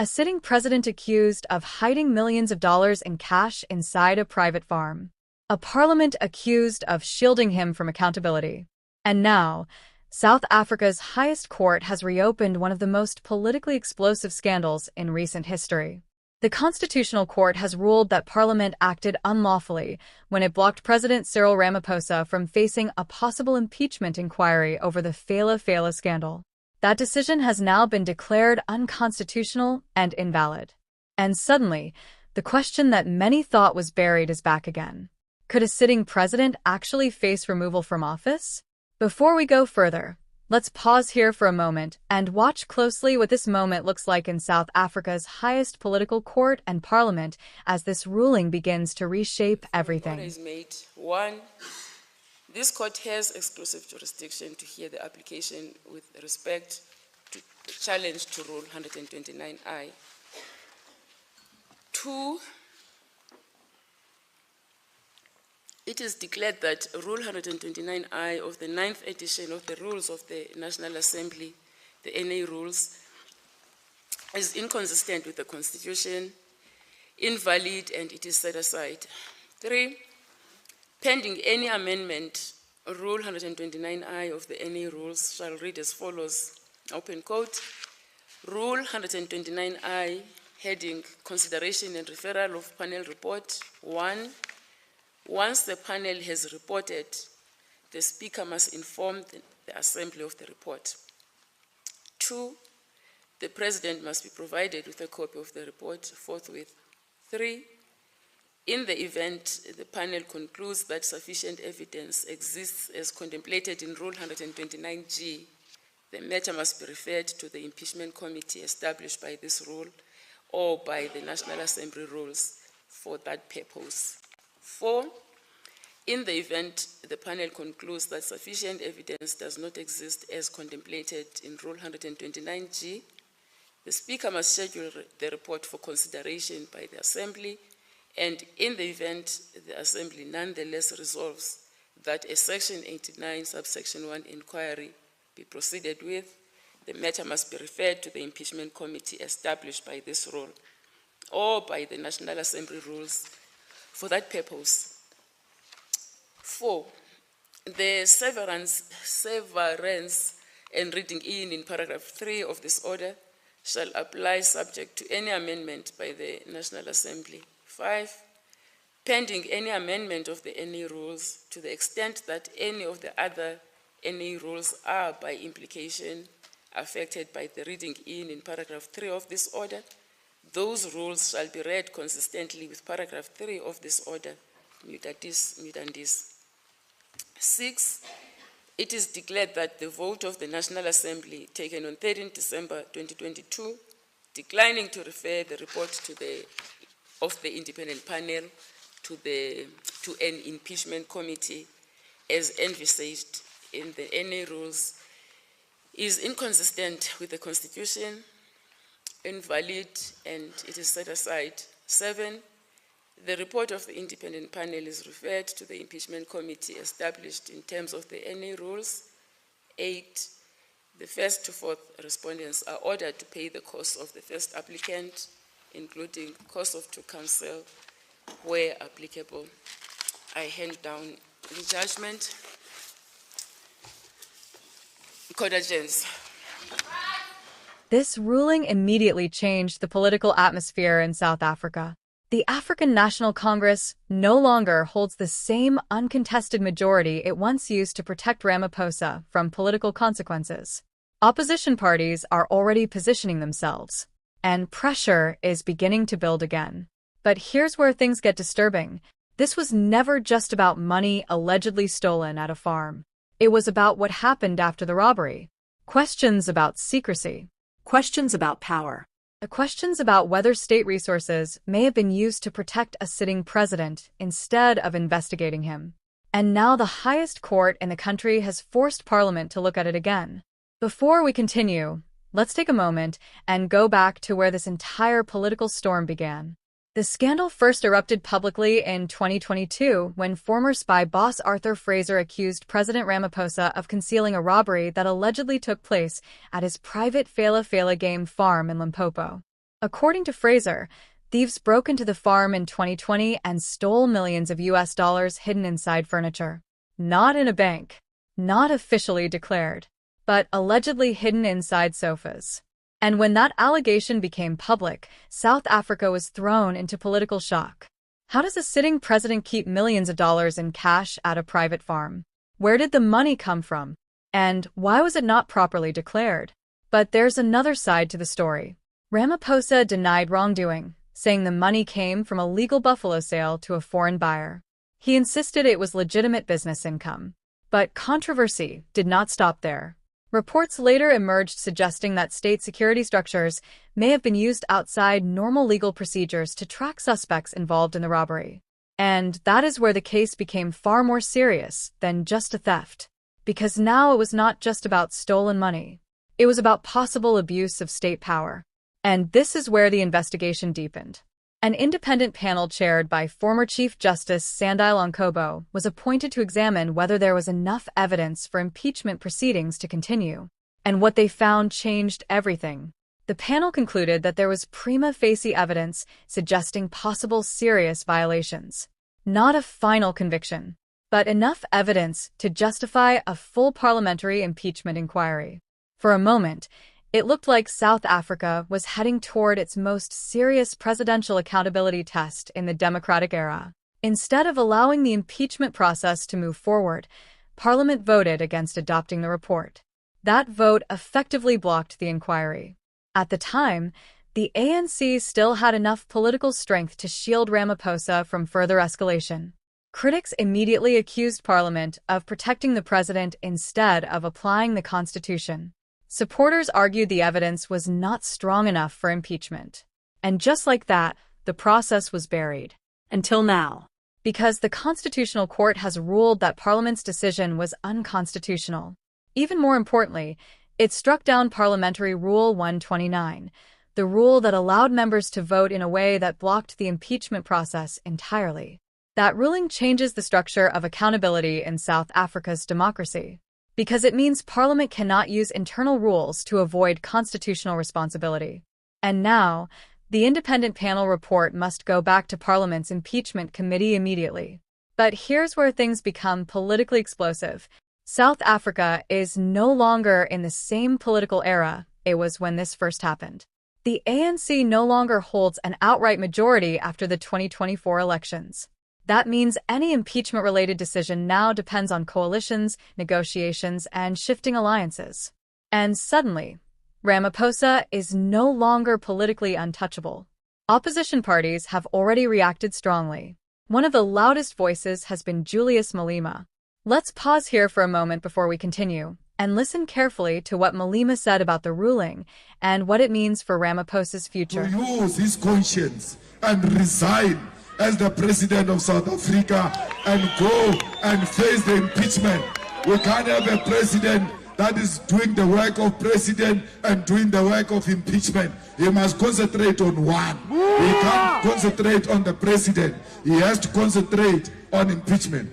A sitting president accused of hiding millions of dollars in cash inside a private farm. A parliament accused of shielding him from accountability. And now, South Africa's highest court has reopened one of the most politically explosive scandals in recent history. The Constitutional Court has ruled that Parliament acted unlawfully when it blocked President Cyril Ramaphosa from facing a possible impeachment inquiry over the PHALA PHALA scandal. That decision has now been declared unconstitutional and invalid. And suddenly, the question that many thought was buried is back again. Could a sitting president actually face removal from office? Before we go further, let's pause here for a moment and watch closely what this moment looks like in South Africa's highest political court and parliament as this ruling begins to reshape everything. Order is made. 1. This court has exclusive jurisdiction to hear the application with respect to the challenge to Rule 129I. 2. It is declared that Rule 129I of the 9th edition of the Rules of the National Assembly, the NA Rules, is inconsistent with the Constitution, invalid, and it is set aside. 3. Pending any amendment, Rule 129I of the NA Rules shall read as follows, open quote, Rule 129I, heading Consideration and Referral of Panel Report. 1. Once the panel has reported, the Speaker must inform the Assembly of the report. 2. The President must be provided with a copy of the report forthwith. 3. In the event the panel concludes that sufficient evidence exists as contemplated in Rule 129G, the matter must be referred to the Impeachment Committee established by this rule or by the National Assembly rules for that purpose. 4. In the event the panel concludes that sufficient evidence does not exist as contemplated in Rule 129G, the Speaker must schedule the report for consideration by the Assembly, and in the event the Assembly nonetheless resolves that a Section 89, subsection 1 inquiry be proceeded with, the matter must be referred to the Impeachment Committee established by this rule or by the National Assembly rules for that purpose. 4. The severance and reading in paragraph 3 of this order shall apply subject to any amendment by the National Assembly. 5. Pending any amendment of the NA rules to the extent that any of the other NA rules are by implication affected by the reading in paragraph 3 of this order, those rules shall be read consistently with paragraph 3 of this order, mutatis mutandis. 6. It is declared that the vote of the National Assembly taken on 13 December 2022, declining to refer the report of the independent panel to an impeachment committee as envisaged in the NA rules, is inconsistent with the Constitution, invalid, and it is set aside. 7. The report of the independent panel is referred to the impeachment committee established in terms of the NA rules. 8. The first to fourth respondents are ordered to pay the cost of the first applicant, including cost of two counsel, where applicable. I hand down the judgment. Court adjourns. This ruling immediately changed the political atmosphere in South Africa. The African National Congress no longer holds the same uncontested majority it once used to protect Ramaphosa from political consequences. Opposition parties are already positioning themselves, and pressure is beginning to build again. But here's where things get disturbing. This was never just about money allegedly stolen at a farm. It was about what happened after the robbery. Questions about secrecy. Questions about power. Questions about whether state resources may have been used to protect a sitting president instead of investigating him. And now the highest court in the country has forced Parliament to look at it again. Before we continue, let's take a moment and go back to where this entire political storm began. The scandal first erupted publicly in 2022 when former spy boss Arthur Fraser accused President Ramaphosa of concealing a robbery that allegedly took place at his private PHALA PHALA game farm in Limpopo. According to Fraser, thieves broke into the farm in 2020 and stole millions of US dollars hidden inside furniture. Not in a bank, not officially declared, but allegedly hidden inside sofas. And when that allegation became public, South Africa was thrown into political shock. How does a sitting president keep millions of dollars in cash at a private farm? Where did the money come from? And why was it not properly declared? But there's another side to the story. Ramaphosa denied wrongdoing, saying the money came from a legal buffalo sale to a foreign buyer. He insisted it was legitimate business income. But controversy did not stop there. Reports later emerged suggesting that state security structures may have been used outside normal legal procedures to track suspects involved in the robbery. And that is where the case became far more serious than just a theft. Because now it was not just about stolen money. It was about possible abuse of state power. And this is where the investigation deepened. An independent panel chaired by former Chief Justice Sandile Nkobo was appointed to examine whether there was enough evidence for impeachment proceedings to continue. And what they found changed everything. The panel concluded that there was prima facie evidence suggesting possible serious violations. Not a final conviction, but enough evidence to justify a full parliamentary impeachment inquiry. For a moment, it looked like South Africa was heading toward its most serious presidential accountability test in the democratic era. Instead of allowing the impeachment process to move forward, Parliament voted against adopting the report. That vote effectively blocked the inquiry. At the time, the ANC still had enough political strength to shield Ramaphosa from further escalation. Critics immediately accused Parliament of protecting the president instead of applying the Constitution. Supporters argued the evidence was not strong enough for impeachment. And just like that, the process was buried. Until now. Because the Constitutional Court has ruled that Parliament's decision was unconstitutional. Even more importantly, it struck down Parliamentary Rule 129, the rule that allowed members to vote in a way that blocked the impeachment process entirely. That ruling changes the structure of accountability in South Africa's democracy. Because it means Parliament cannot use internal rules to avoid constitutional responsibility. And now, the independent panel report must go back to Parliament's impeachment committee immediately. But here's where things become politically explosive. South Africa is no longer in the same political era it was when this first happened. The ANC no longer holds an outright majority after the 2024 elections. That means any impeachment-related decision now depends on coalitions, negotiations, and shifting alliances. And suddenly, Ramaphosa is no longer politically untouchable. Opposition parties have already reacted strongly. One of the loudest voices has been Julius Malema. Let's pause here for a moment before we continue, and listen carefully to what Malema said about the ruling and what it means for Ramaphosa's future. To use his conscience and resign as the president of South Africa and go and face the impeachment. We can't have a president that is doing the work of president and doing the work of impeachment. He must concentrate on one. He can't concentrate on the president. He has to concentrate on impeachment.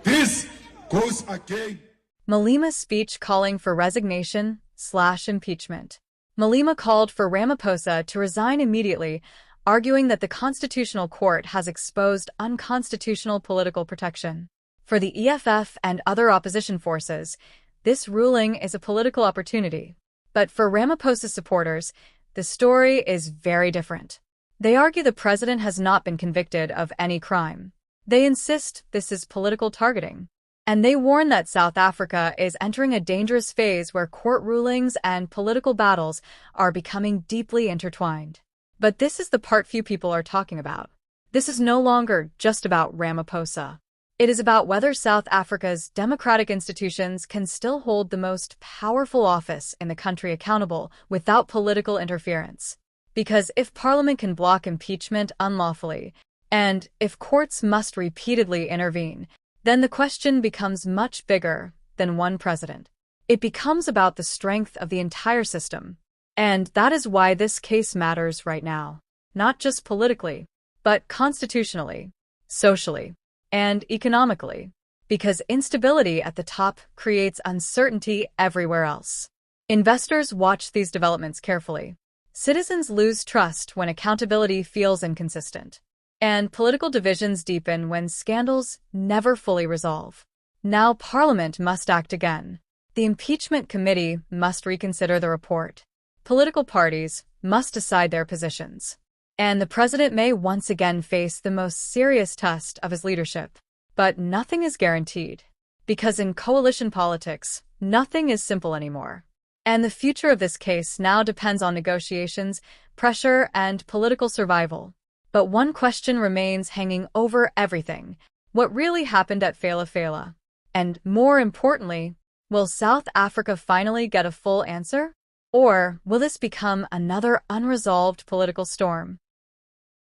This goes again. Malema's speech calling for resignation/impeachment. Malema called for Ramaphosa to resign immediately, arguing that the Constitutional Court has exposed unconstitutional political protection. For the EFF and other opposition forces, this ruling is a political opportunity. But for Ramaphosa supporters, the story is very different. They argue the president has not been convicted of any crime. They insist this is political targeting. And they warn that South Africa is entering a dangerous phase where court rulings and political battles are becoming deeply intertwined. But this is the part few people are talking about. This is no longer just about Ramaphosa. It is about whether South Africa's democratic institutions can still hold the most powerful office in the country accountable without political interference. Because if Parliament can block impeachment unlawfully, and if courts must repeatedly intervene, then the question becomes much bigger than one president. It becomes about the strength of the entire system. And that is why this case matters right now, not just politically, but constitutionally, socially, and economically, because instability at the top creates uncertainty everywhere else. Investors watch these developments carefully. Citizens lose trust when accountability feels inconsistent. And political divisions deepen when scandals never fully resolve. Now Parliament must act again. The Impeachment Committee must reconsider the report. Political parties must decide their positions. And the president may once again face the most serious test of his leadership. But nothing is guaranteed. Because in coalition politics, nothing is simple anymore. And the future of this case now depends on negotiations, pressure, and political survival. But one question remains hanging over everything. What really happened at PHALA PHALA? And more importantly, will South Africa finally get a full answer? Or will this become another unresolved political storm?